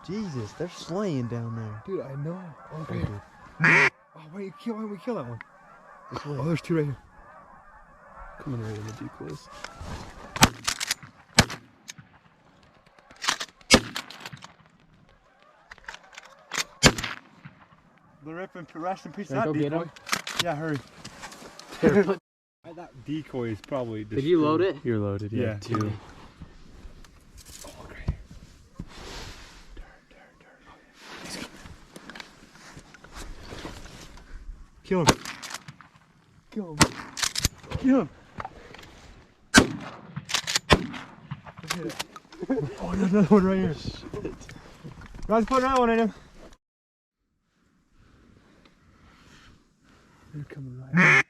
Jesus, they're slaying down there. Dude, I know. Okay. Oh, dude. Oh, wait, why don't we kill that one? This way. Oh, there's two right here. Coming right in the decoys. They're ripping, rest in peace. Can I That go get decoy. him? Yeah, hurry. That decoy is probably Did you load it? You're loaded, Yeah. Two. Oh, okay. Kill him. Kill him. Kill him. Oh, there's another one right here. Let's put another one in him. They're coming right.